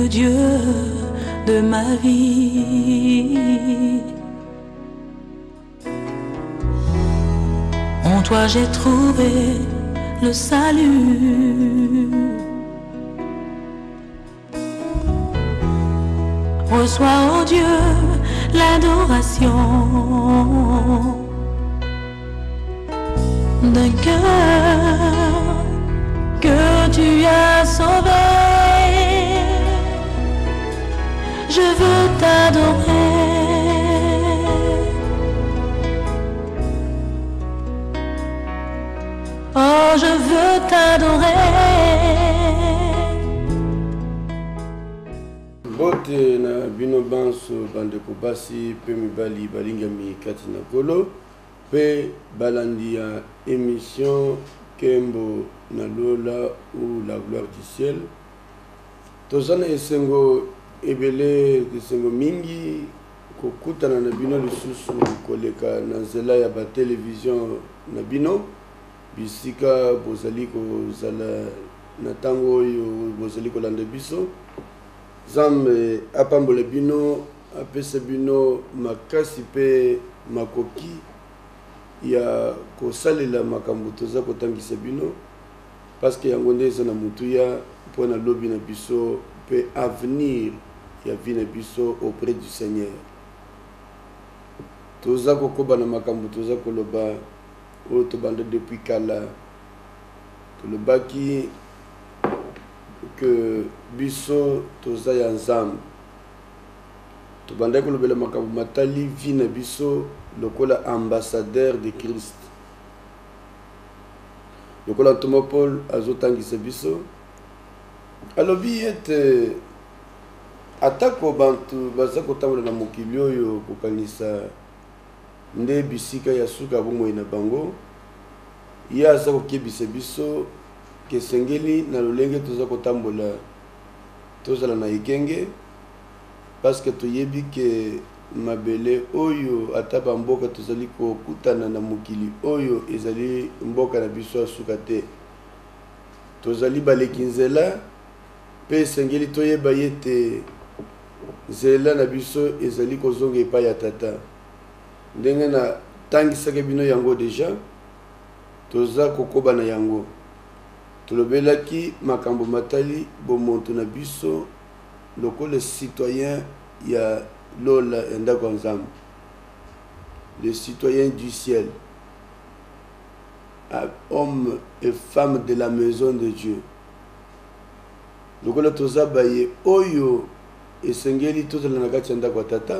le Dieu de ma vie. En toi j'ai trouvé le salut. Reçois, oh Dieu, l'adoration d'un cœur que tu as sauvé. Je veux t'adorer. Oh, je veux t'adorer. Bote na bino banso bandeko basi pe mibali balingami kati na kolo pe balandi ya émission Kembo na Lola ou la gloire du ciel. Tozana esengo ebele esengo mingi kokutana na bino lisusu koleka na nzela ya ba télévision na bino bisika bozali kozala na tango oyo bozali kolanda biso. Zambe apambola bino apesa bino makasi pe makoki ya kosalela makambo toza kotangisa bino parce que yango nde eza na mutu ya mpona lobi na biso pe avenir ya vie na biso auprès du Seigneur. Toza kokoba na makambo toza koloba oyo tobanda depuis kala tolobaki que biso toza ya nzambe tobandaki kolobela makambo matali vie na biso lokola ambassadeur de Christ lokola Thomas Paul azotangisa biso alobi ete atako bantu baza kotambola na mokili oyo kokanisa nde bisika ya suka bomoi na bango ye aza kokebisa biso kesengeli na lolenge toza kotambola tozala na ekenge parce que toyebi ke mabele oyo ata bamboka tozali kokutana na mokili oyo ezali mboka na biso ya suka te tozali baleki nzela pe esengeli toyeba ye te nzela na biso ezali kozonga epai ya tata ndenge na tangisaka bino yango deja toza kokoba na yango tolobelaki makambo matali bomonto na biso lokola citoyen ya lola ya ndako ya nzambe le citoyen du ciel homme et femme de la maison de Dieu lokola toza baye oyo esengeli tozala na kati ya ndako ya tata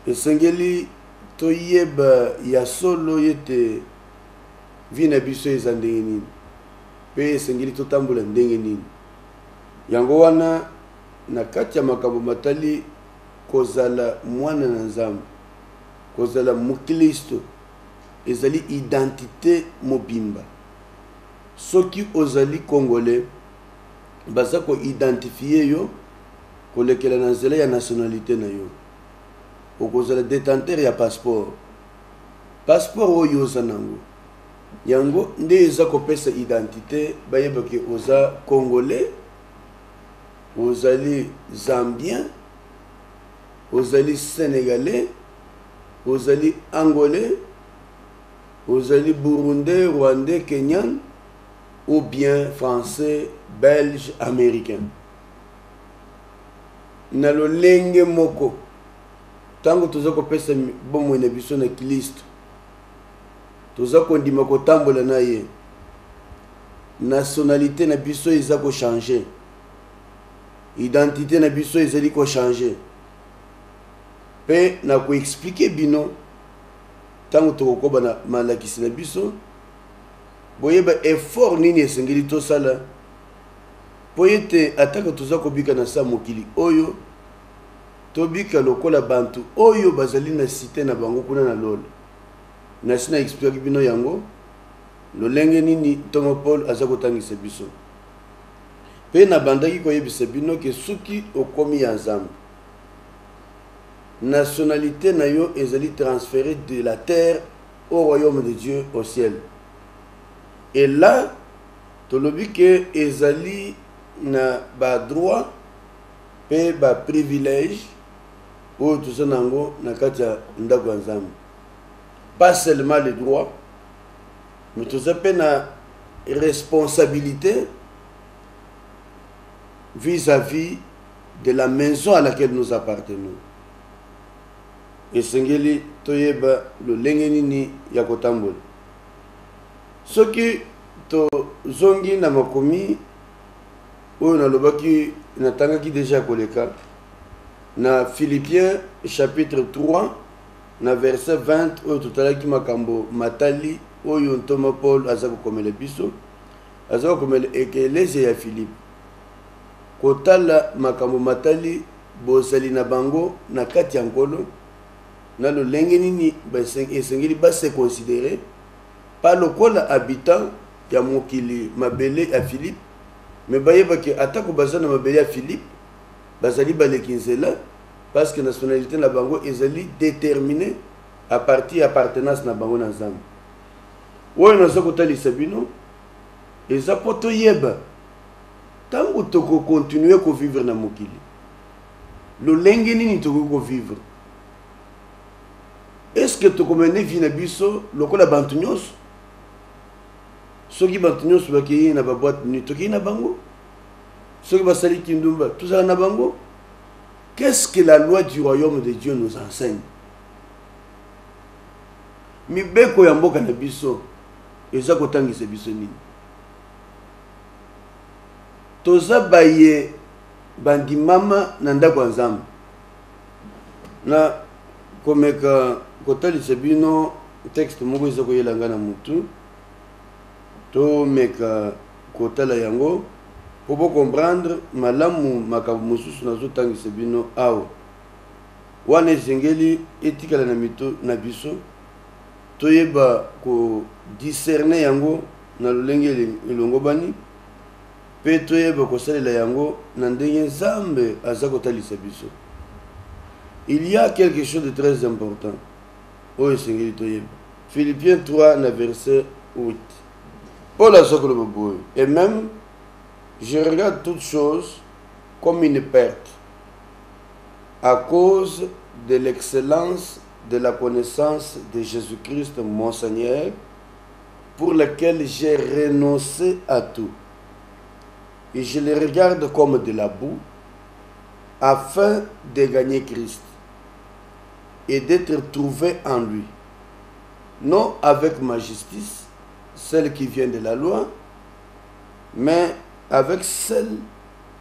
esengeli toyeba ya solo yete vie na biso eza ndenge nini pe esengeli totambola ndenge nini yango wana na kati ya makambo matali kozala mwana na nzambe kozala mukristo ezali identité mobimba soki ozali congolais baza ko identifier yo kolekela na nzela ya nationalité na yo okozala détenteur ya passeport oyo oza nango yango nde eza kopesa identité bayeba ke oza congolais ozali zambien ozali sénégalais ozali angolais ozali burundais rwandais kenyan ou bien français belge américain na lolenge moko tango toza kopesa bomoi na biso na Kristo toza kondima kotambola na ye nationalité na biso eza ko changer identité na biso ezali ko changer pe na ko expliquer bino tango tokokoba na malakisi na biso boyeba effort nini esengeli tosala po ete ataka toza kobika na sa mokili oyo tobika lokola bantu oyo bazali na cité na bango kuna na lola na sina expliquer bino yango lolenge nini Thomas Paul aza kotangisa biso pe na bandaki koyebisa bino ke suki okomi ya nzambe nationalité na yo ezali transférée de la terre au royaume de Dieu au ciel et là tolobi ke ezali na ba droit pe ba privilège oyo toza nango na kati ya ndako ya Nzambe. Pas seulement les droits, mais toza pe na responsabilité vis-à-vis de la maison à laquelle nous appartenons. Esengeli toyeba lo lenge nini ya kotambola. Soki to zongi na makomi oyo nalobaki natangaki déjà koleka na Philippiens chapitre 3 na verset 20 oyo totalaki makambo matali oyo ntoma Paul aza kokomela biso aza kokomela eklezia ya Philippe kotala makambo matali bozali na bango na kati ya nkolo na lolenge nini esengeli base considéré pas lokola habitant ya mokili mabele ya Philippe mais bayebaki atako baza na mabele ya Philippe bazali baleki nzela parce que nationalité na bango ezali déterminée à partir appartenance na bango na Nzambe. Oyo naza kotalisa bino eza po toyeba tango toko continuer ko vivre na mokili lolenge nini toko ko vivre. Est-ce que toko mene vie na biso lokola bantu nyonso soki bantu nyonso bakei na baboîte ni toki na bango soki basali kindumba tozala na bango. Qu'est-ce que la loi du royaume de Dieu nous enseigne? Mibeko ya mboka na biso eza kotangisa biso nini? Toza baye bandimama na ndako ya Nzambe na komeka kotalisa bino texte moko eza koyelanga na mutu to meka kotala yango pour comprendre malamu makambo mosusu nazotangisa bino awa wana ezengeli etikala na mito na biso toyeba ko discerner yango na lolenge elongo bani pe toyeba kosalela yango na ndenge Nzambe aza kotalisa biso. Il y a quelque chose de très important oyo esengeli toyeba. Philippiens 3 na verset 8 Paul aza koloba boye et même je regarde toutes choses comme une perte à cause de l'excellence de la connaissance de Jésus-Christ mon Seigneur, pour laquelle j'ai renoncé à tout. Et je le regarde comme de la boue, afin de gagner Christ et d'être trouvé en lui, non avec ma justice, celle qui vient de la loi, mais avec celle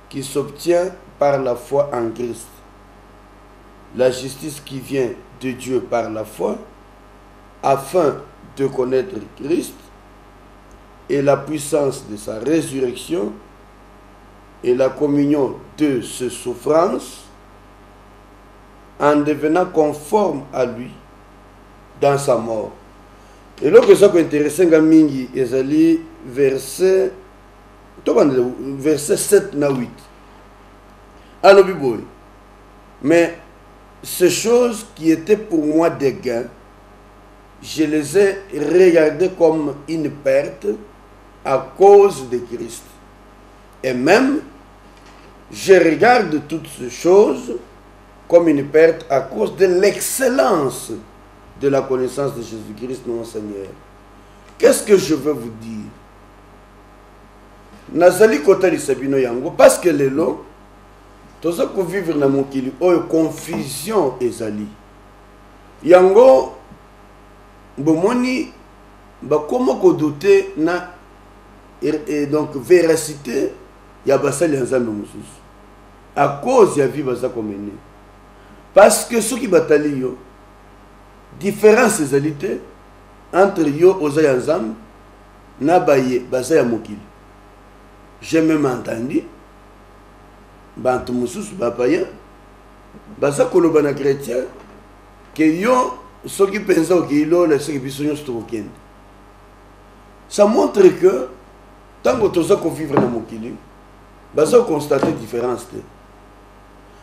qui s'obtient par la foi en Christ. La justice qui vient de Dieu par la foi, afin de connaître Christ et la puissance de sa résurrection et la communion de ses souffrances, en devenant conforme à lui dans sa mort. Et là que ça qui est intéressant, mingi ezali verset 7 na 8. Alors biboy. Mais ces choses qui étaient pour moi des gains, je les ai regardées comme une perte à cause de Christ. Et même, je regarde toutes ces choses comme une perte à cause de l'excellence de la connaissance de Jésus-Christ, mon Seigneur. Qu'est-ce que je veux vous dire? Nazali kotali sabino yango parce que lelo toza ko vivre na mokili oyo confusion ezali yango bomoni bakoma ko douter na et donc véracité ya basali ya Nzambe mususu à cause ya vie baza komene parce que ceux qui batali yo différence ezali te entre yo oza ya Nzambe na baye baza ya mokili. J'ai même entendu bantu mususu bapaya baza koloba na chrétien que yo soki pensa okilo la soki biso nyonso tokokende. Ça montre que tango toza ko vivre na mokili baza constater différence te.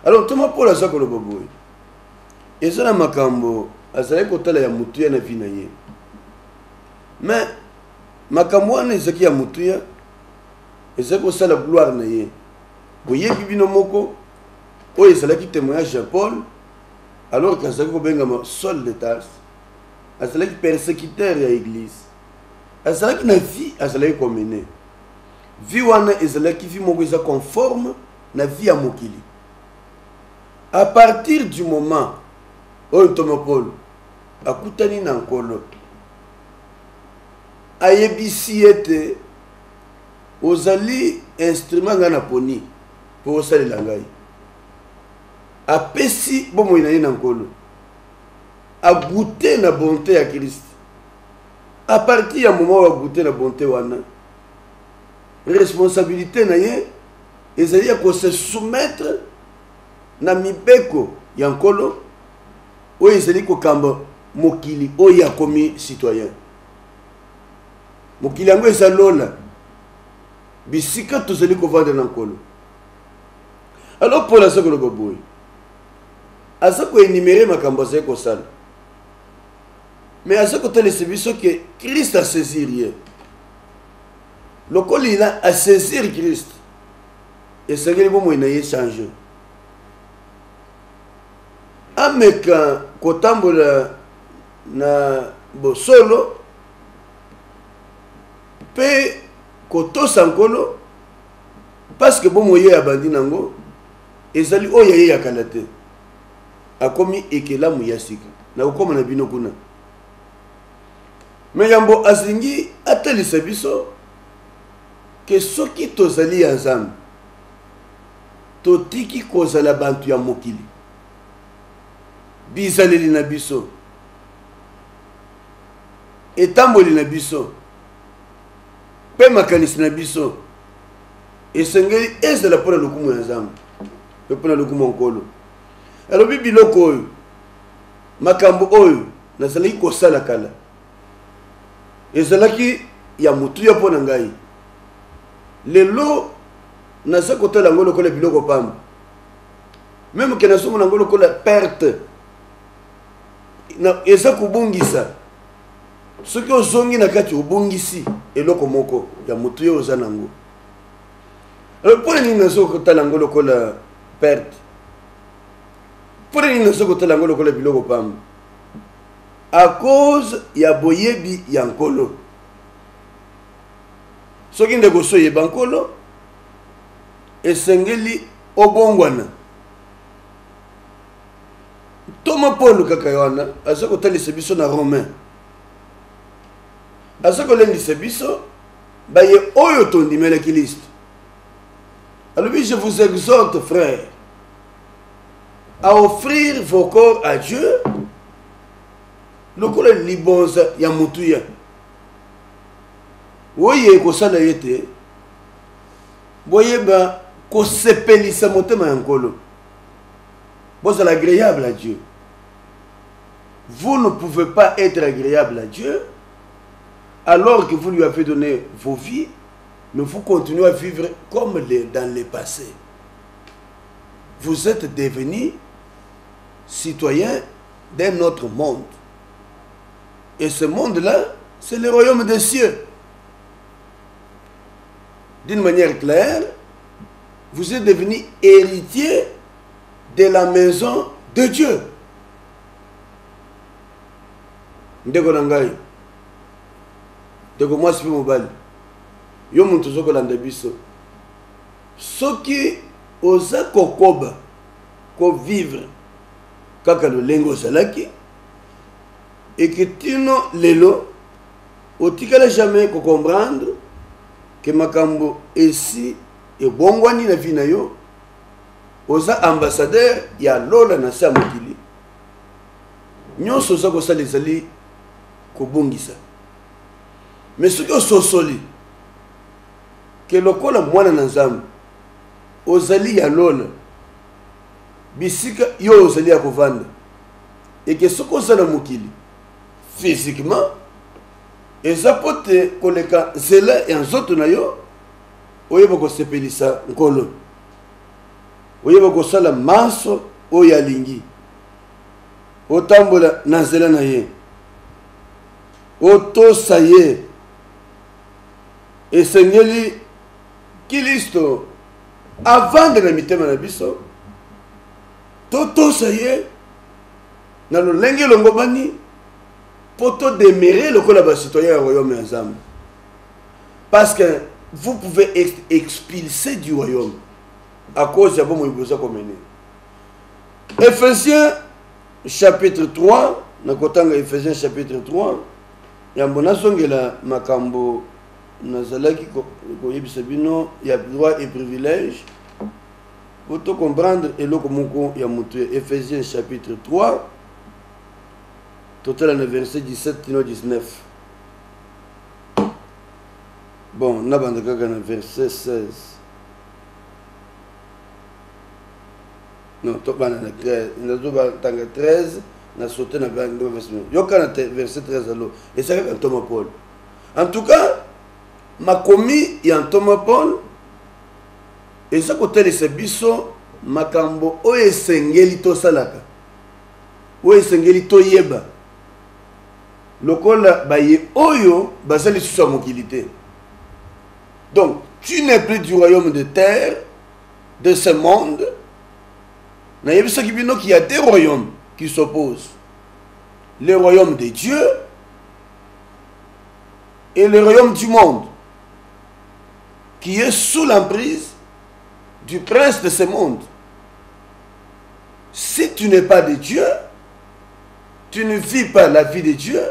Alors toma Paul aza koloba boye eza na makambo azali kotala ya mutu ya na vie na ye mais makambo wana ezaki ya mutu ya ezali kosala gloire na ye boyebi bino moko oyo ezalaki témoignage ya Paul alors qu'azalaki kobengama Saul de Tarse azalaki persécuteur ya église azalaki na vie azalaki komene vie wana ezalaki vie moko eza conforme na vie ya mokili. À partir du moment oyo Thomas Paul akutani na nkolo ayebisi ete ozali instrument nga na poni po osalela ngai apesi bomoi na ye na nkolo agoute na bonté ya Christ. À partir ya moment wa goûter na bonté wana responsabilité na ye ezali ya ko se soumettre na mibeko ya nkolo oyo ezali kokamba mokili oyo akomi citoyen. Mokili yango eza lola bisika tozali kovanda na nkolo. Alors Paul aza koloba boye aza koénumere makambo azali kosala mais aza kotalisa biso ke Christ a saisir ye lokoli ila a saisir Christ esengeli bomoi na ye change ameka kotambola na bosolo pe kotosa nkolo parce que bomoi ye abandi nango ezali oyo ye yakala te akomi ekelamu ya sika na kokoma na bino kuna. Mais yambo azingi atalisa biso ke soki tozali ya Nzambe totiki kozala bantu ya mokili bizaleli na biso etamboli na biso pe makanisi na biso esengeli ezala mpona lokumu ya Nzambe pe mpona lokumu ya nkolo. alobi biloko oyo makambo oyo nazalaki kosala kala ezalaki ya mutu ya mpona ngai lelo naza kotala yango lokola biloko pamba meme ke nazomona yango lokola perte eza kobungisa soki ozongi na kati obungisi eloko moko ya mutu yo oza nango. Alors mpona nini naza kotala yango lokola perte mpona nini naza kotala yango lokola biloko pamba à cause ya boyebi ya nkolo. Soki ndeko so yeba nkolo esengeli obongwana. Thomas Paul kaka wana aza kotalisa biso na Romain aza kolendisa biso baye oyo tondimelaki Kristo. Alors je vous exhorte frères à offrir vos corps à Dieu lokola libonza ya mutuya oye kosala yete boyeba kosepelisa motema ya nkolo bozala agréable à Dieu. Vous ne pouvez pas être agréable à Dieu alors que vous lui avez donné vos vies, mais vous continuez à vivre comme dans le passé. Vous êtes devenus citoyens d'un autre monde. Et ce monde-là, c'est le royaume des cieux. D'une manière claire, vous êtes devenus héritiers de la maison de Dieu. Ndeko nangai. Ndeko mwasi pe mobali. Yo muntu zokolanda biso. Soki oza kokoba ko vivre kaka lolengo salaki et que tino lelo otikala jamais ko comprendre que makambo esi e bongwani na vie na yo oza ambassadeur ya lola na sa mokili nyonso za ko sala ezali ko bongisa. Mais soki ososoli ke lokola mwana na Nzambe ozali ya lola bisika yo ozali ya kovanda et que soki osala mokili physiquement eza pote koleka nzela ya nzoto na yo oyeba kosepelisa nkolo oyeba kosala maso oyo alingi otambola na nzela na ye otosa ye esengeli Kilisto avant de la mitema na biso toto saye na lo lenge longobani poto demeurer le kola ba citoyen du royaume ya Nzambe. Parce que vous pouvez être expulsé du royaume à cause de bon moïbosa komene. Ephésiens chapitre 3, na kotanga Ephésiens chapitre 3, yambona songela makambo nazalaki koyebisa bino ya droit et privilège. Pour tout comprendre, eloko moko ya mutu. Ephésiens chapitre 3, total en verset 17-19. Bon, on a un verset 16. Non, on a 13. On a 13. On a sauté dans le verset 9. Il y a verset 13. Et ça va Thomas Paul. En tout cas, ma commis y a Thomas Paul. Et ça côté les sebiso makambo oye sengeli to salaka. Oye sengeli to yeba. Lokola baye oyo basali susa mokilité. Donc, tu n'es plus du royaume de terre, de ce monde. Il y a des royaumes qui s'opposent. Le royaume de Dieu et le royaume du monde, qui est sous l'emprise du prince de ce monde. Si tu n'es pas de Dieu, tu ne vis pas la vie de Dieu,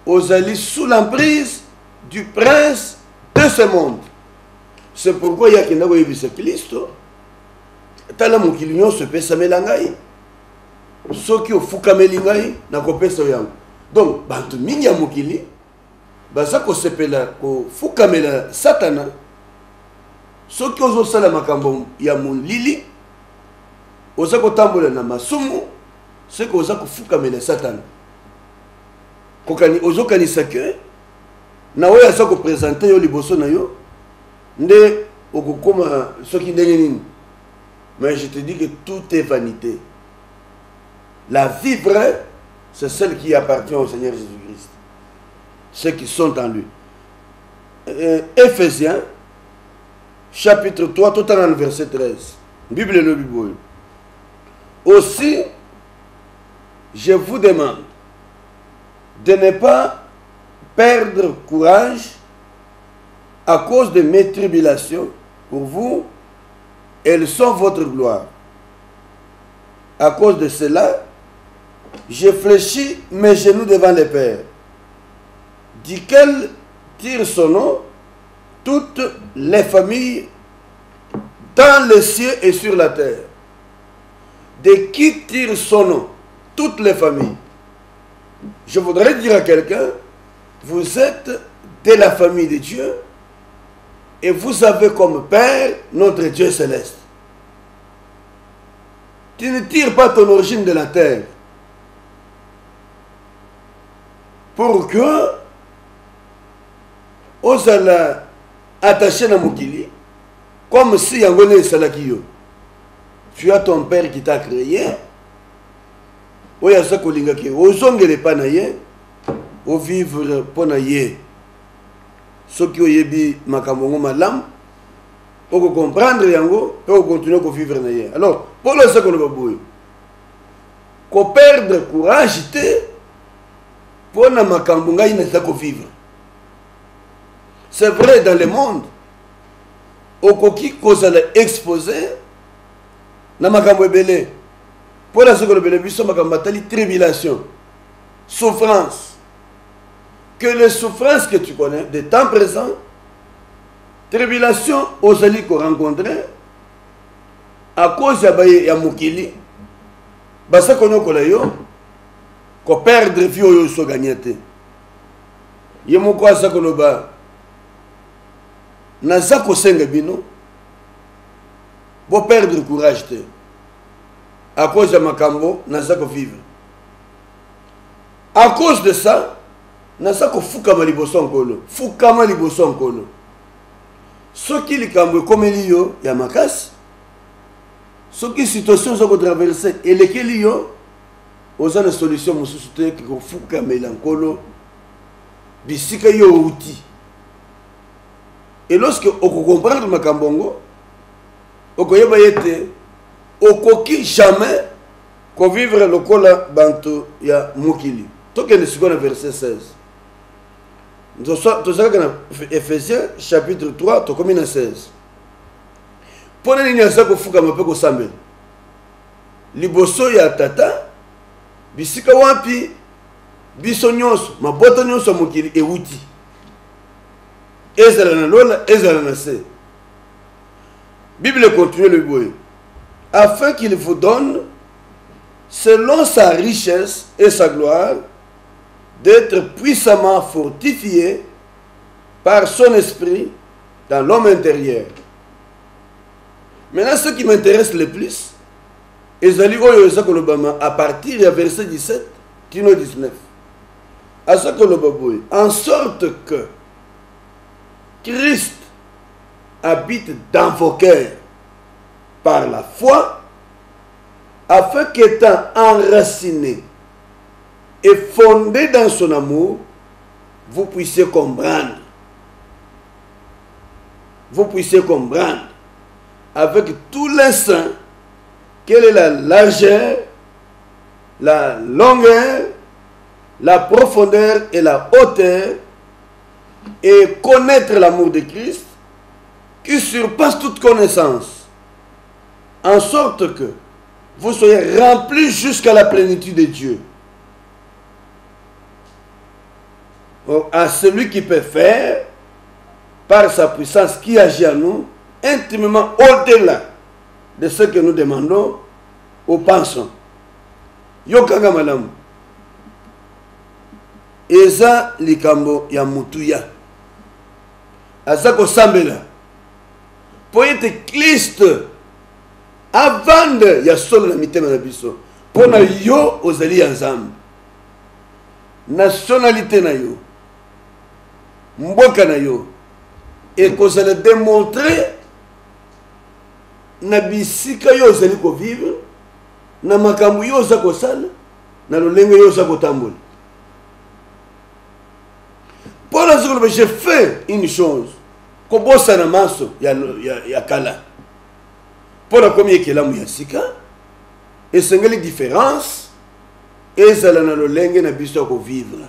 aux alliés sous l'emprise du prince de ce monde. C'est pourquoi il y a qui n'a pas vu ce Christ. Tala mukilio se pesa melangai. Soki ofuka melingai na kopesa yango. Donc bantu mingi ya mukili baza ko sepela ko fuka mela satana. Soki ozo sala makambo ya mulili oza ko tambola na masumu, c'est que oza ko fuka mela satana. Kokani ozo kanisa ke na oya sa ko présenter yo liboso na yo nde okokoma soki ndenge nini. Mais je te dis que tout est vanité. La vie vraie, c'est celle qui appartient au Seigneur Jésus-Christ. Ceux qui sont en lui. Ephésiens, chapitre 3, tout en le verset 13. Bible et le Bible. Aussi, je vous demande de ne pas perdre courage à cause de mes tribulations pour vous. Elles sont votre gloire. À cause de cela, je fléchis mes genoux devant le Père, duquel tire son nom toutes les familles dans les cieux et sur la terre. De qui tire son nom toutes les familles. Je voudrais dire à quelqu'un, vous êtes de la famille de Dieu, et vous avez comme Père notre Dieu céleste. Tu ne tires pas ton origine de la terre pour que osala attaché na mokili comme si yangone salakiyo. Tu as ton Père qui t'a créé. Oya sa kolinga ke ozongele pa na ye o vivre pona ye. Soki oyebi makambo malam pour comprendre yango pour continuer à vivre na ye. Alors pour le second baboui ko perdre courage te pour na makambo ngai na ko vivre. C'est vrai dans le monde okoki kozala exposé na makambo ebele pour la seconde ebele biso makambo tali tribulation, souffrance. Que les souffrances que tu connais de temps présent, tribulation aux alliés qu'on rencontrait à cause de ya mukili, basa kono kolayo, ko perdre vie oyo so gagnate. Yemo kwa sa koloba na za ko senga bino, bo perdre courage te. À cause de makambo na za ko vivre. À cause de ça, nasa ko fukama liboso nkolo, fukama liboso nkolo. Soki likambo ekomeli yo ya makasi, soki situation zo ko traverser elekeli yo, oza na solution mosusu te ko fukama nkolo bisika yo uti. Et lorsque on comprend le Makambongo, on ne jamais qu'on vivre le cola bantu ya mukili. Donc il est le verset 16. Nous sommes Ephésiens chapitre 3, tu combien 16. Pour les lignes ça ko fuka mape ko sambe. Liboso ya tata bisika wapi biso nyonso maboto nyonso mukili ewuti. Ezala na lola, ezala na se. Bible continue le boy. Afin qu'il vous donne, selon sa richesse et sa gloire, d'être puissamment fortifié par son esprit dans l'homme intérieur. Maintenant, ce qui m'intéresse le plus, à partir du verset 17, 19, en sorte que Christ habite dans vos cœurs par la foi, afin qu'étant enraciné et fondé dans son amour, vous puissiez comprendre. Vous puissiez comprendre avec tous les saints quelle est la largeur, la longueur, la profondeur et la hauteur, et connaître l'amour de Christ qui surpasse toute connaissance, en sorte que vous soyez remplis jusqu'à la plénitude de Dieu. À celui qui peut faire, par sa puissance qui agit en nous, intimement au-delà de ce que nous demandons ou pensons. Yokanga malamu. Eza likambo ya mutuya. Azako sambela. Pour être Christ, avant de ya solo na mitema na biso. Pour na yo ozali ya nzambe. Nationalité na yo. Mboka na yo. Et qu'on se le démontrer na bisika yo ozali ko vivre, na makambu yo ozako sala, na lolenge yo ozako tambola. Pour la seconde, j'ai fait une chose. Kobosa na maso ya kala. Pour la combien qui est là muyasika, et c'est une différence, et ça na lolenge na biso ko vivre.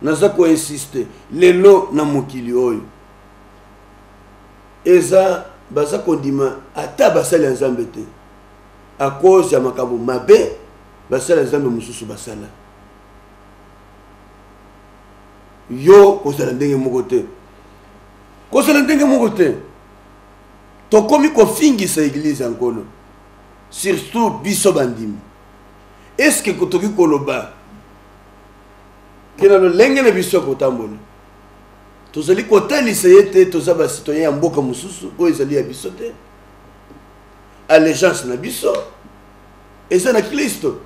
Naza ko insister, lelo na mokili oyo. Eza baza kondima ata basala nzambe te. À cause ya makambo mabe, basala nzambe mususu basala. Yo kozala ndenge moko te. Kozala ndenge moko te. Tokomi kofingisa église ankolo. Surtout biso bandimi. Est-ce que kotoki koloba kena lolenge na biso kotambola? Tozali kotalisa yete toza ba citoyen ya mboka mususu oyo ezali ya biso te. Allégeance na biso eza na Kristo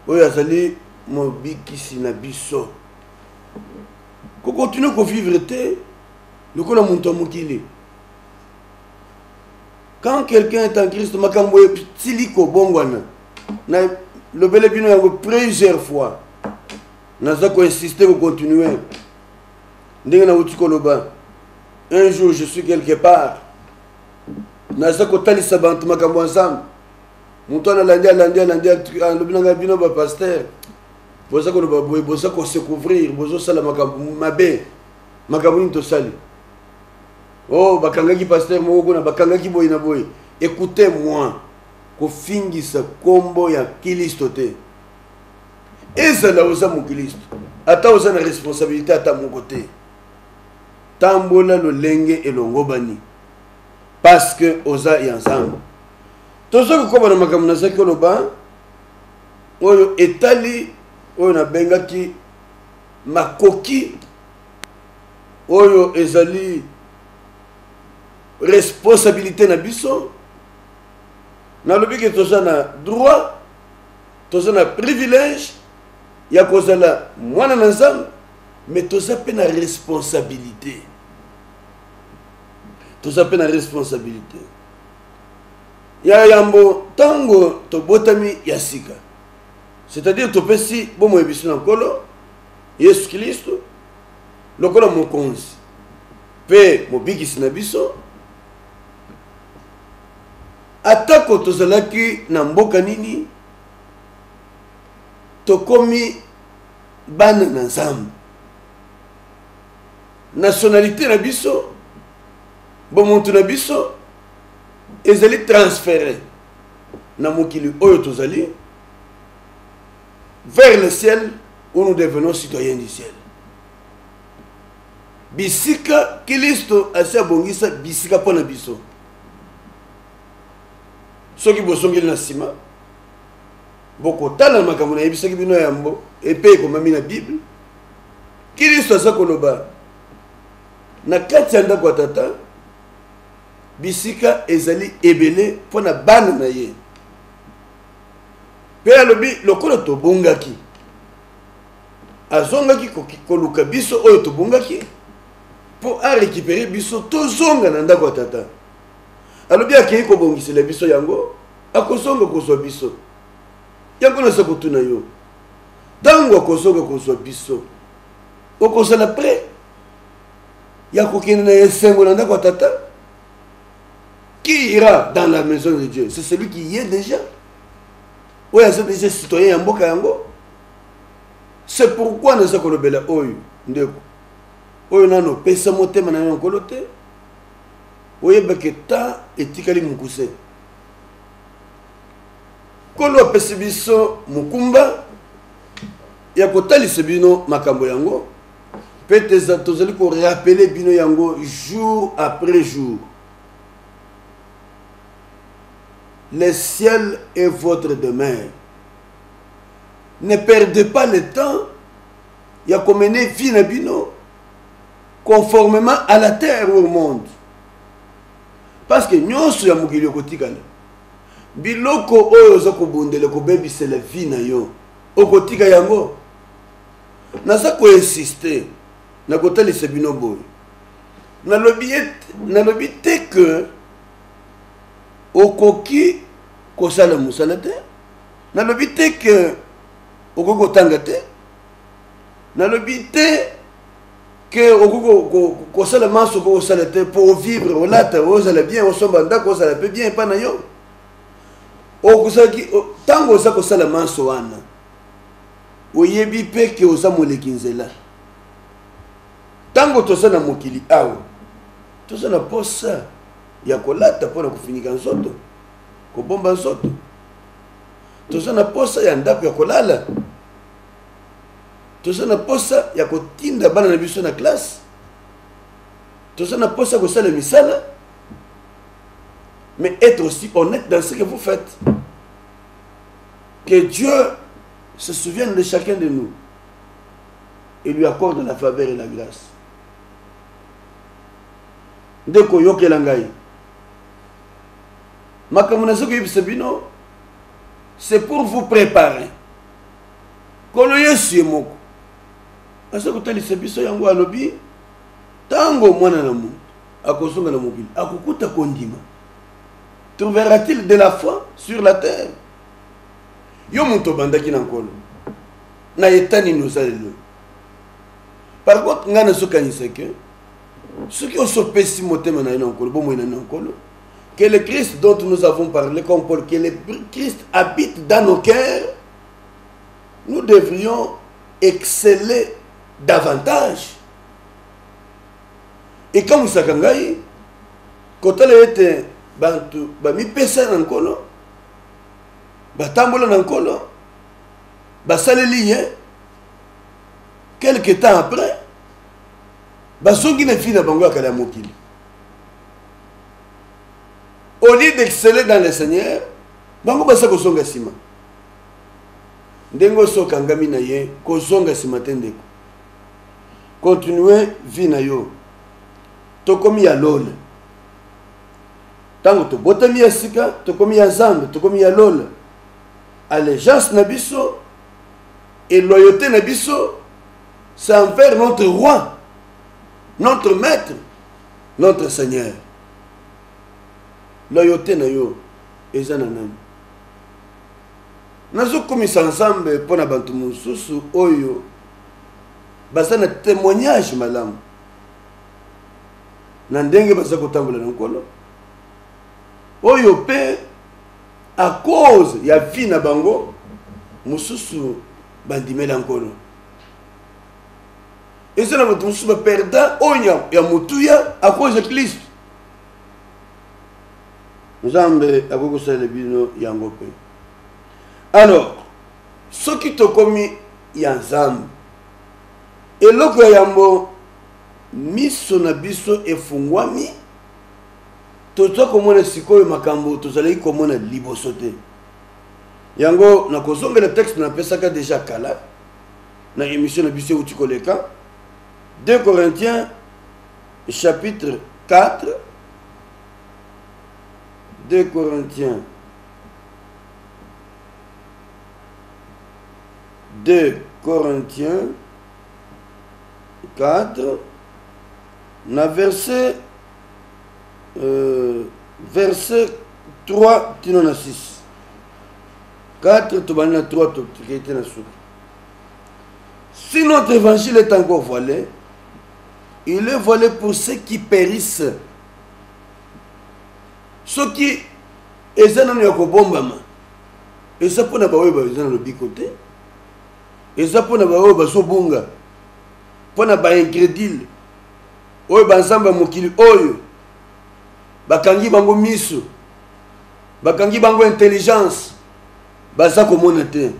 oyo azali mobikisi na biso. Ko continue ko vivre te lokola muntu mokili. Quand quelqu'un est en Christ, makambo tiliko bongwana na lobele bino yango plusieurs fois. Naza ko insister ko continuer. Ndenge na uti koloba. Un jour je suis quelque part. Naza ko talisa bantu makambo ensemble. Muntu ana landia lobinanga bino ba pasteur. Boza ko loba boy boza ko se couvrir, bozo sala makambo mabe. Makambo ni to sali. Oh bakangaki pasteur moko na bakangaki boy na boy. Écoutez-moi. Ko fingisa kombo ya Kristo te. Eza la oza mu Kristo. Ata oza na responsabilité ata mon côté. Tambola lo lenge elongo bani. Parce que oza ensemble. Tozo ko bana makambo na zaki loba. Oyo etali oyo na bengaki makoki. Oyo ezali responsabilité na biso. Na lobi que toza na droit, toza na privilège, ya kozala mwana na nzambe, mais toza pe na responsabilité. Toza pe na responsabilité. Ya yambo tango to botami ya sika. C'est-à-dire to pesi bomo ebisu na nkolo Yesu Kristo lokola mokonzi. pe mobikisi na biso atako tozalaki na mboka nini tokomi bana na nzambe nationalité na biso bomuntu na biso ezali transféré na mokili oyo tozali vers le ciel où nous devenons citoyens du ciel. Bisika Kristo asi abongisa bisika pona biso. Soki bosongeli na sima boko tala makambo na yebisaki bino yambo epe komami na Bible. Kristo asa koloba na kati ya ndako ya tata bisika ezali ebele pona bana na ye. Pe alobi lokola tobongaki azongaki koluka biso oyo tobongaki po a récupérer biso tozonga na ndako ya tata. Alobi akei kobongisela biso yango akozonga kozwa biso yango nasa kotuna yo ntango akozonga kozwa biso okozala prêt ya kokende na esengo na ndako ya tata. Qui ira dans la maison de Dieu? C'est celui qui y est déjà. Oui, c'est déjà citoyen ya mboka yango. C'est pourquoi nous avons le oyo ndeko oyo nano pesa motema na yo kolote oyeba ke ta etikali mukuse kolo apesi biso mukumba ya kotalisa bino makambo yango peut-être tozali ko rappeler bino yango jour après jour. Le ciel est votre demeure. Ne perdez pas le temps. Il y a comme une vie na bino conformément à la terre ou au monde. Parce que nous sommes mukili kotikala. Biloko oyo za kobondela ko bebi c'est la vie na yo. Okotika yango. Na sa ko insister na kotalisa bino boy. Na lobi te que okoki kosala musala te nalobi te ke okoko tanga te nalobi te ke okoko kosala maso kosala te pour vivre olata ozala bien osomba ndako ozala pe bien pa na yo okusaki tango oza kosala maso wana oyebi pe ke oza moleki nzela tango tosala mokili awa tosala posa ya kolata pona kufinika nzoto kobomba nzoto tozana posa ya ndako ya kolala tozana posa ya kotinda bana na biso na classe tozana posa kosala misala mais être aussi honnête dans ce que vous faites, que Dieu se souvienne de chacun de nous et lui accorde la faveur et la grâce. Ndeko yokela ngai makamuna soko yibisebino, c'est pour vous préparer. Kolo Yesu yemoko asoko tali sebiso yango alobi tango mwana na mundu akozonga na mobile akokuta kondima, trouvera-t-il de la foi sur la terre? Yo muto bandaki na nkolo na etani nozalelo. Par contre ngana sokanisa ke soki osopesi motema na ina nkolo bomo ina nkolo, que le Christ dont nous avons parlé comme Paul, que le Christ habite dans nos cœurs, nous devrions exceller davantage. Et comme ça kangai kotala ete bantu ba mi pesa na nkolo batambola na nkolo basaleli ye, quelque temps après basongi na fina bango akala mokili. Au lieu d'exceller dans le Seigneur, bango basa kosonga sima. Ndengo soka ngami na ye kosonga sima tendeko. Continuez vie na yo. Tokomi ya lola. Tango to botami ya sika, tokomi ya zambe, tokomi ya lola. Allégeance na biso et loyauté na biso, c'est envers notre roi, notre maître, notre Seigneur. Loyauté na yo ezana nani nazo komisa ensemble pona bantu mususu oyo basana témoignage malamu na ndenge baza kotambola na nkolo oyo pe à cause ya vie na bango mususu bandimela nkolo eza na bato mususu baperda oyo ya mutuya à cause de Christ. Nzambe akokosalela bino yango pe. Alors soki tokomi ya Nzambe eloko ya yambo miso na biso efungwami toza komona sikoyo makambo tozalaki komona liboso te yango na kozongela texte na pesaka déjà kala na émission na biso uti koleka 2 Corinthiens chapitre 4 2 Corinthiens 4 na verset 3 tino na 6 4 tobani na 3 tokete na souki. Si notre évangile est encore voilé, il est voilé pour ceux qui périssent. Ceux qui eza nanu ya kobombama eza mpona baoyo baza na lobiko te eza mpona baoyo bazobunga mpona baingrédile oyo banzambe ya mokili oyo bakangi bango miso bakangi bango intelligence baza komona te.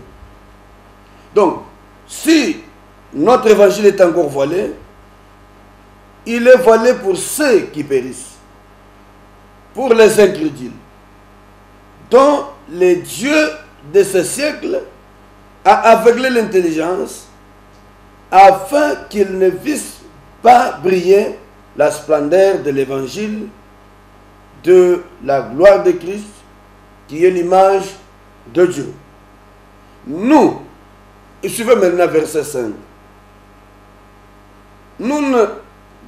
Donc si notre évangile est encore voilé, il est voilé pour ceux qui périssent, pour les incrédules, dont le Dieu de ce siècle a aveuglé l'intelligence afin qu'ils ne vissent pas briller la splendeur de l'évangile de la gloire de Christ, qui est l'image de Dieu. Nous, suivez maintenant verset 5. Nous ne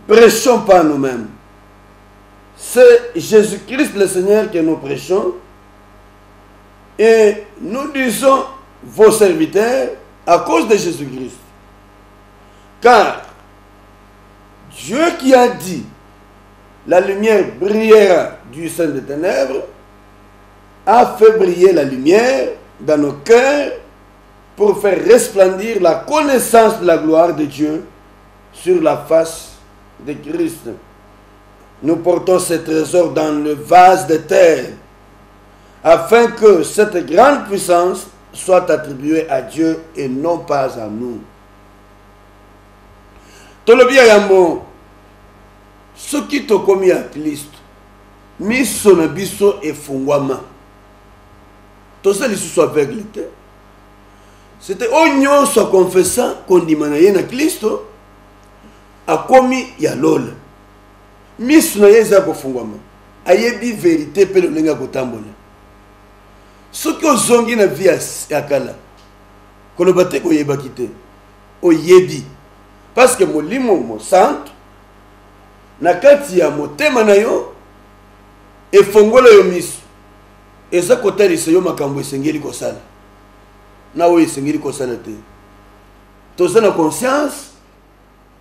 prêchons pas nous-mêmes. C'est Jésus-Christ le Seigneur que nous prêchons. Et nous disons vos serviteurs à cause de Jésus-Christ. Car Dieu qui a dit la lumière brillera du sein des ténèbres a fait briller la lumière dans nos cœurs pour faire resplendir la connaissance de la gloire de Dieu sur la face de Christ. Nous portons ce trésor dans le vase de terre, afin que cette grande puissance soit attribuée à Dieu et non pas à nous. Tolobia yambo, ce qui te commis à Christ, miso na biso efungwama. Tosa lisusu aveugle te. C'était oignon soit confessant qu'on dit na Christo a commis ya lol. Miso na yeza kofungwama. Ayebi vérité pe lo lenga kotambola. Ce que ozongi na vie ya kala. Kolobate ko yeba kite. Oyebi. Parce que molimo mo santo na kati ya motema na yo efongola yo miso. Eza kotalisa yo makambo esengeli kosala. Na oyo esengeli kosala te. Toza na conscience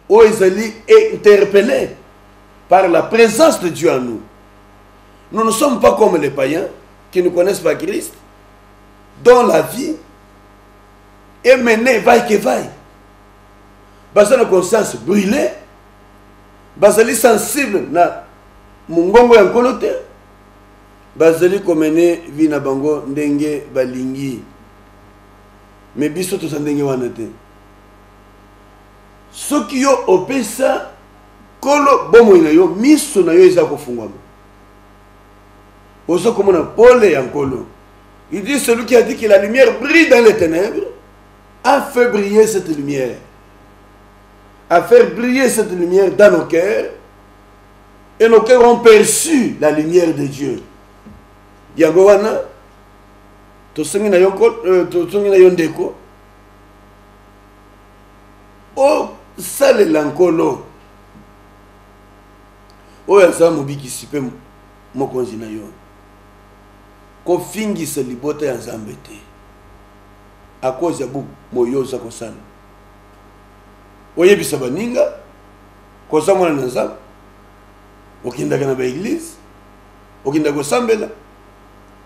o ezali interpellé par la présence de Dieu en nous. Nous ne sommes pas comme les païens qui ne connaissent pas Christ, dont la vie est menée vaille que vaille. Basa na conscience brûlée, basali sensible na mungongo ya nkolo te, basali komene vi na bango ndenge balingi. Mais biso to ndenge wana te. Soki yo opesa kolo bomo na yo miso na yo eza kofungwama. Oso komona pole ya nkolo. Il dit celui qui a dit que la lumière brille dans les ténèbres a fait briller cette lumière. A fait briller cette lumière dans nos cœurs. Et nos cœurs ont perçu la lumière de Dieu. Yango wana tosengi na yo ndeko. O sale lankolo. O yaza mobikisi pe mokonzi na yo. Kofingisa libota ya Nzambe te. A cause ya bu moyoza kosala. Oyebisa baninga koza mwana na Nzambe. okindaka na ba église okindaka sambela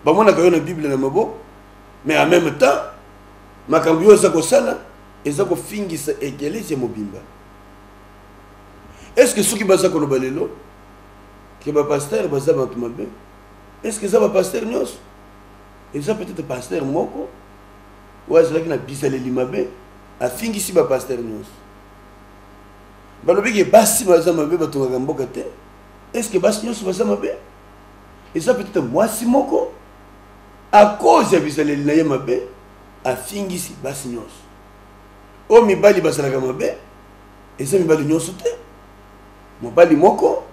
bamona ka yo na Bible na mabo mais en même temps makambo yo za ko sala eza ko fingisa église mobimba. Est-ce que ceux qui baza ko no balelo que ba pasteur baza ba tumabe est-ce que ça va pasteur nyos et ça peut-être pasteur moko ou est-ce que na bisale limabe a fingisi ba pasteur nyos balobi ke basi baza mabe batonga mboka te. Est-ce que basi nyos baza mabe et ça peut-être moi si moko à cause ya bisale linaye mabe a fingisi basi nyos o mibali basalaka mabe et ça mibali nyos te mobali moko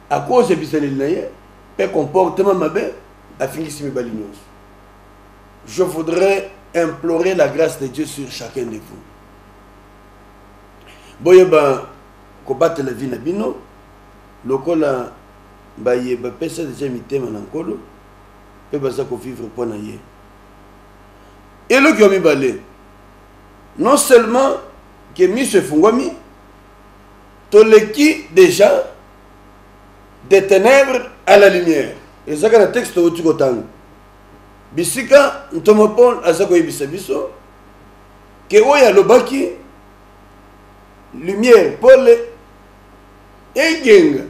à cause ya bisale linaye pe comportement mabe a fingisi mibali nyos. Je voudrais implorer la grâce de Dieu sur chacun de vous. Boyeba kobatela la vie na bino lokola bayeba pesa déjà mitema na nkolo pe baza ko vivre pona ye. Et le qui a mis balé non seulement que mis se fungwami toleki déjà des ténèbres à la lumière. Et ça quand le texte au tukotang bisika ntomopon azako yebisa biso ke oya lobaki lumière Paul egenga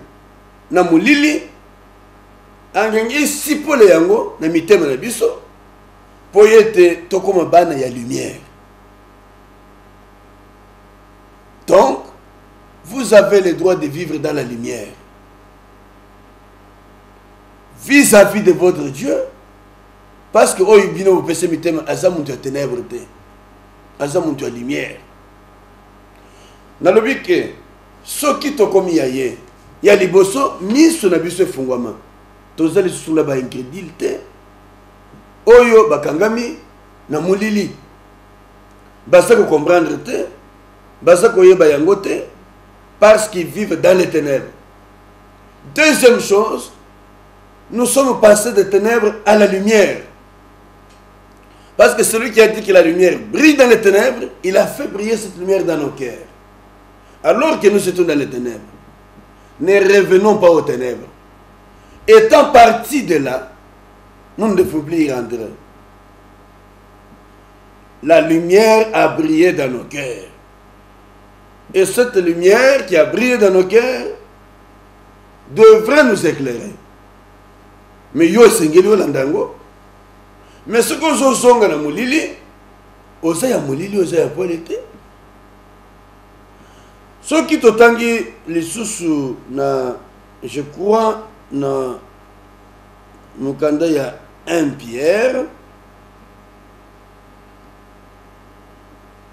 na mulili angengi sipole yango na mitema na biso po yete tokoma bana ya lumière. Donc vous avez le droit de vivre dans la lumière vis-à-vis de votre Dieu, parce que oyo bino vous pese mitema azamuntu ya ténèbres te azamuntu ya lumière. Nalobi ke soki tokomi ya ye ya liboso miso na biso efungwama tozali susula ba incrédulité oyo bakangami na mulili basa ko comprendre te basa ko yeba yango te parce qu'ils vivent dans les ténèbres. Deuxième chose, nous sommes passés des ténèbres à la lumière. Parce que celui qui a dit que la lumière brille dans les ténèbres, il a fait briller cette lumière dans nos cœurs. Alors que nous étions dans les ténèbres, ne revenons pas aux ténèbres. Étant partis de là, nous ne devons plus y rentrer. La lumière a brillé dans nos cœurs. Et cette lumière qui a brillé dans nos cœurs devrait nous éclairer. Mais yo sengeli olandango. Mais ce que je songa na mulili, oza ya mulili oza ya polete. Ce qui totangi les sous na, je crois na mukanda ya 1 Pierre.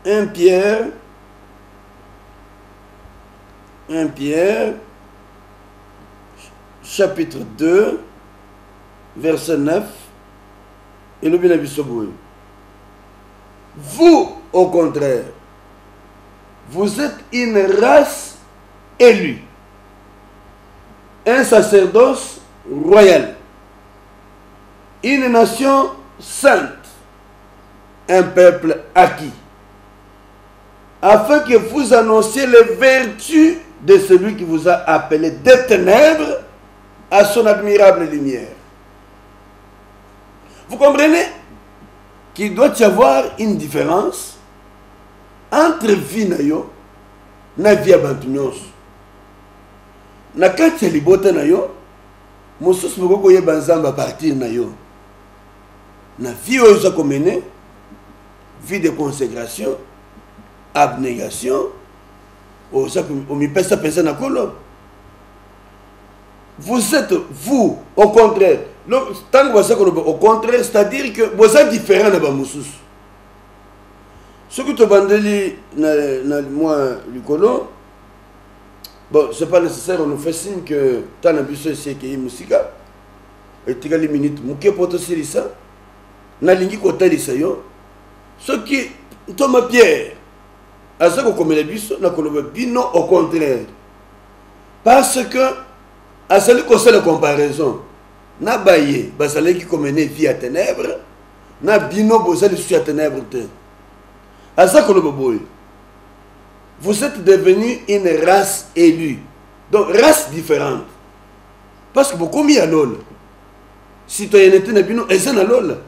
1 Pierre, chapitre 2, verset 9, et le Bible. Vous, au contraire, vous êtes une race élue, un sacerdoce royal, une nation sainte, un peuple acquis, afin que vous annonciez les vertus de celui qui vous a appelé des ténèbres à son admirable lumière. Vous comprenez qu'il doit y avoir une différence entre vie na yo na vie ya bantu nyonso. Na kati ya libota na yo mosusu moko yeba nzamba partir na yo. Na vie oyo za komene vie de consécration, abnégation, vous êtes, vous, au contraire, tant que vous au contraire, c'est-à-dire que vous êtes différent de Bamoussous. Ce que tu as bandeli, moi, Lucolo, bon, c'est pas nécessaire, on nous fait signe que tu as un abus ici qui est musica, et tu as les minutes, mouké potosiri ça, na lingi kotali ça yo, ce qui, Thomas Pierre, à ce qu'on met les bus, non, au contraire. Parce que, à celui qu'on sait la comparaison, na baye, basale qui commenait vie à ténèbres, na bino bosale sur à ténèbres. À ça qu'on le boy. Vous êtes devenu une race élue, Donc, race différente. Parce que beaucoup mis à l'ol. Citoyenneté n'a bino et na l'ol.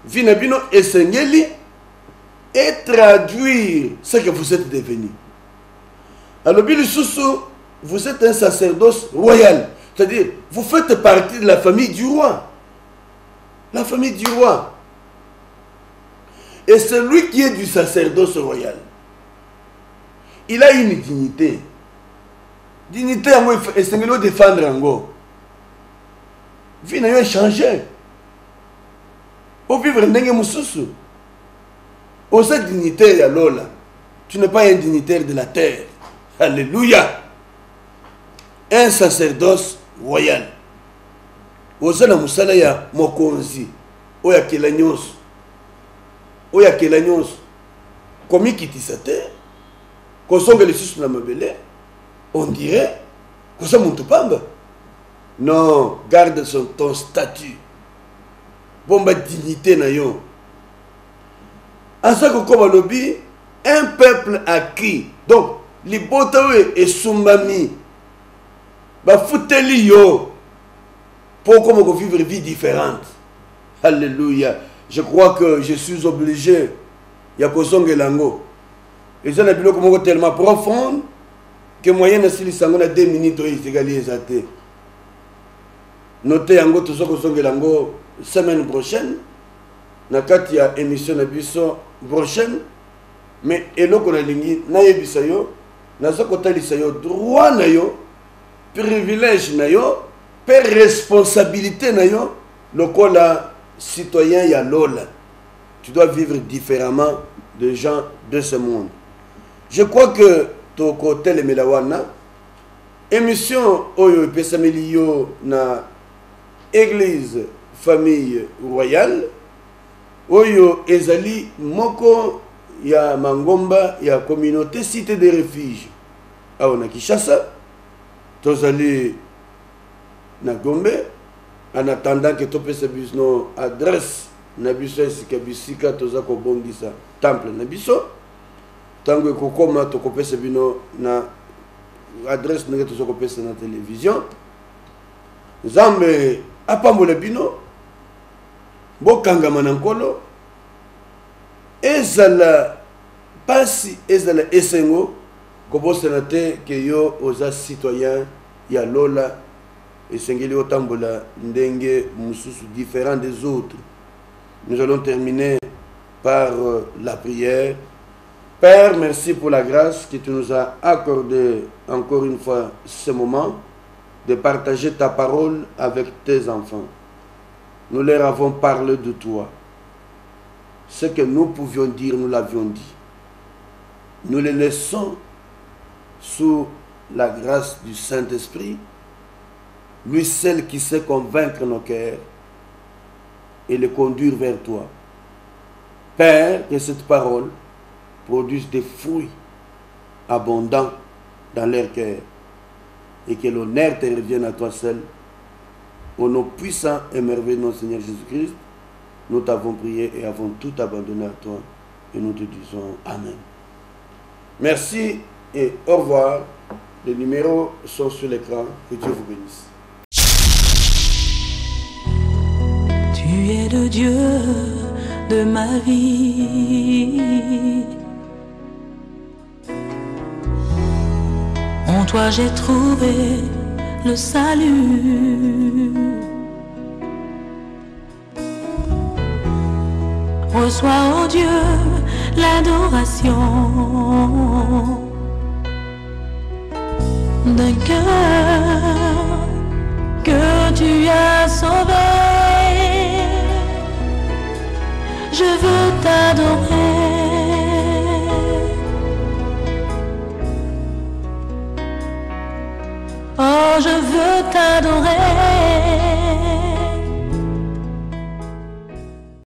Vie n'a bino et sengeli et traduire ce que vous êtes devenu. Alors, Billy Soussou, vous êtes un sacerdoce royal. C'est-à-dire, vous faites partie de la famille du roi. La famille du roi. Et celui qui est du sacerdoce royal, il a une dignité. Dignité à moi, et c'est nous défendre en gros. Vie n'a changé. Pour vivre n'engue mususu. Au cette dignité à Lola, tu n'es pas un dignitaire de la terre. Alléluia. Un sacerdoce royal. Ozana musala ya mokonzi. Oya kelanyos. Oya kelanyos. Komi kitisate. Kosonga le susu na mabele. On dirait que ça monte pas. Non, garde ton statut. Bomba dignité na yo. Asa ko lobby, un peuple acquis. Donc, les botawe et sumbami. Ba futeli yo. Pour comment vivre une vie différente. Alléluia. Je crois que je suis obligé. Ya kosonga lango. Et ça n'a plus tellement profond que moyen de se laisser 2 minutes égalisé. Notez yango tout ça que lango semaine prochaine. Na kati ya émission na biso prochaine. Mais eloko na lingi na yebisa yo na sokotalisa yo droit na yo privilège na yo per responsabilité na yo lokola citoyen ya lola. Tu dois vivre différemment des gens de ce monde. Je crois que ton côté le melawana émission oyo pesameli yo na église famille royale oyo ezali moko ya mangomba ya communauté cité de refuge awa na Kinshasa tozali na Gombe en attendant que topesa biso adresse na biso esika bisika toza kobongisa temple na biso tango ekokoma tokopesa bino na adresse ndenge toza kopesa na télévision Nzambe apambola bino bokangama na nkolo ezala pasi ezala esengo kobosana te ke yo oza citoyen ya lola esengeli otambola ndenge mususu différent des autres. Nous allons terminer par la prière. Père, merci pour la grâce que tu nous as accordé encore une fois ce moment de partager ta parole avec tes enfants. Nous leur avons parlé de toi. Ce que nous pouvions dire, nous l'avions dit. Nous les laissons sous la grâce du Saint-Esprit, lui seul qui sait convaincre nos cœurs et les conduire vers toi. Père, que cette parole produise des fruits abondants dans leur cœur et que l'honneur te revienne à toi seul. Au nom puissant et merveilleux de notre Seigneur Jésus-Christ, nous t'avons prié et avons tout abandonné à toi et nous te disons Amen. Merci et au revoir. Les numéros sont sur l'écran. Que Dieu vous bénisse. Tu es le Dieu de ma vie. En toi j'ai trouvé le salut. Reçois, oh Dieu, l'adoration d'un cœur que tu as sauvé. Je veux t'adorer. Oh, je veux t'adorer.